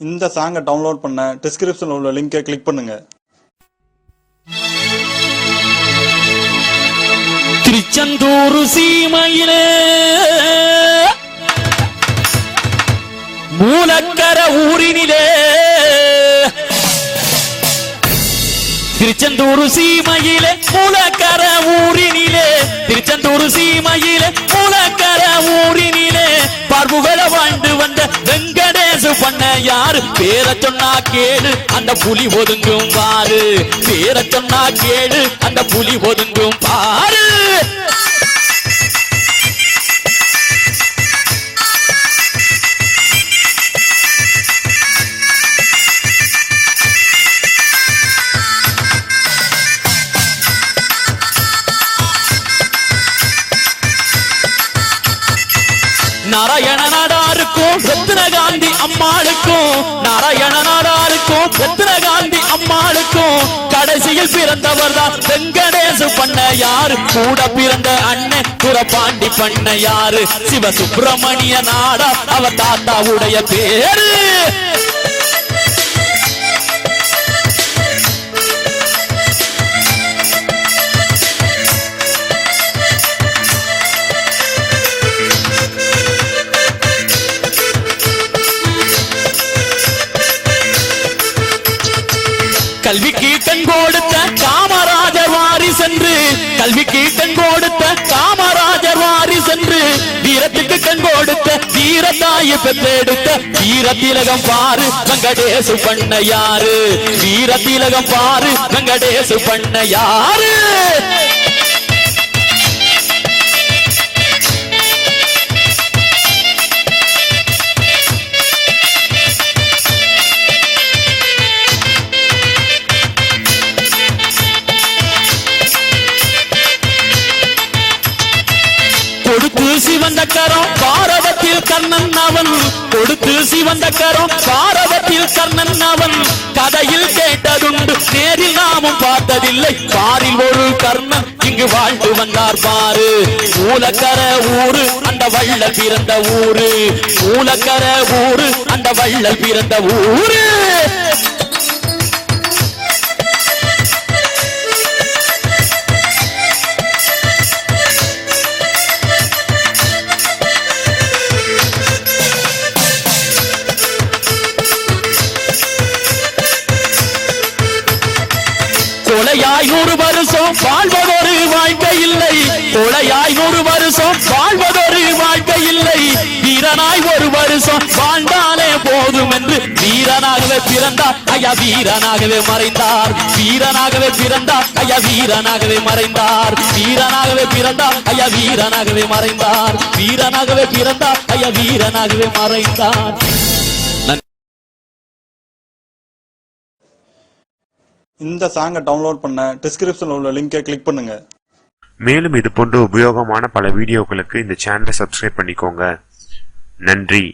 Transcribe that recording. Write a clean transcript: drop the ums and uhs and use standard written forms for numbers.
இந்த சாங்கை டவுன்லோட் பண்ண டிஸ்கிரிப்ஷன்ல உள்ள லிங்கை கிளிக் பண்ணுங்க. திருச்செந்தூர் சீமையிலே மூலக்கர ஊரினிலே, திருச்செந்தூர் சீமையிலே மூலக்கர ஊரினிலே, திருச்செந்தூர் சீமையிலே மூலக்கர ஊரினிலே பார்ப்புகள வாழ்ந்து வந்த வெங்கடேசு பண்ண யாரு பேர சொன்னா கேளு அந்த புலி ஒதுங்கும் பாரு, பேர சொன்னா கேளு அந்த புலி ஒதுங்கும் பாரு. நாராயண நாடாருக்கும் ரத்னகாந்தி அம்மாளுக்கும், நாராயண நாடாருக்கும் ரத்னகாந்தி அம்மாளுக்கும் கடைசியில் பிறந்தவர் தான் வெங்கடேசு பண்ண யாரு, கூட பிறந்த அண்ணன் குரபாண்டி பண்ண யாரு, சிவசுப்பிரமணிய நாடா அவ தாத்தாவுடைய பேரு. கல்விக்கு கண் கொடுத்த காமராஜர் வாரி சென்று, கல்விக்கு கண் கொடுத்த காமராஜர் வாரி சென்று, வீரத்துக்கு கண் கொடுத்த வீரத்தாயை பெற்றெடுத்த வீரத்திலகம் பாரு வெங்கடேசு பண்ண யாரு, வீரத்திலகம் பாரு வெங்கடேசு பண்ண யாரு. கொடுத்து சிவந்த கரம் பாரதத்தில் கர்ணன் அவன், கொடுத்து சிவந்த கரம் பாரதத்தில் கர்ணன் அவன், கதையில் கேட்டதுண்டு நேரில் நாமும் பார்த்ததில்லை, பாரில் ஒரு கர்ணன் இங்கு வாழ்ந்து வந்தார் பாரு, மூலக்கர ஊரு அந்த வள்ளல் பிறந்த ஊரு, மூலக்கர ஊரு அந்த வள்ளல் பிறந்த ஊரு. கொலையாய் 100 வருஷம் வாழ்வதொரு வாழ்க்கை இல்லை, கொலையாய் 100 வருஷம் வாழ்வதொரு வாழ்க்கை இல்லை, வீரனாய் 1 வருஷம் வாழ்ந்தாலே போதும் என்று வீரனாகவே பிறந்தார் ஐயா வீரனாகவே மறைந்தார், வீரனாகவே பிறந்தார் ஐயா வீரனாகவே மறைந்தார், வீரனாகவே பிறந்தார் ஐயா வீரனாகவே மறைந்தார், வீரனாகவே பிறந்தார் ஐயா வீரனாகவே மறைந்தார். இந்த சாங்கை டவுன்லோட் பண்ண டிஸ்கிரிப்ஷன்ல உள்ள லிங்கை கிளிக் பண்ணுங்க. மேலும் இது போன்ற உபயோகமான பல வீடியோக்களுக்கு இந்த சேனலை சப்ஸ்கிரைப் பண்ணிக்கோங்க. நன்றி.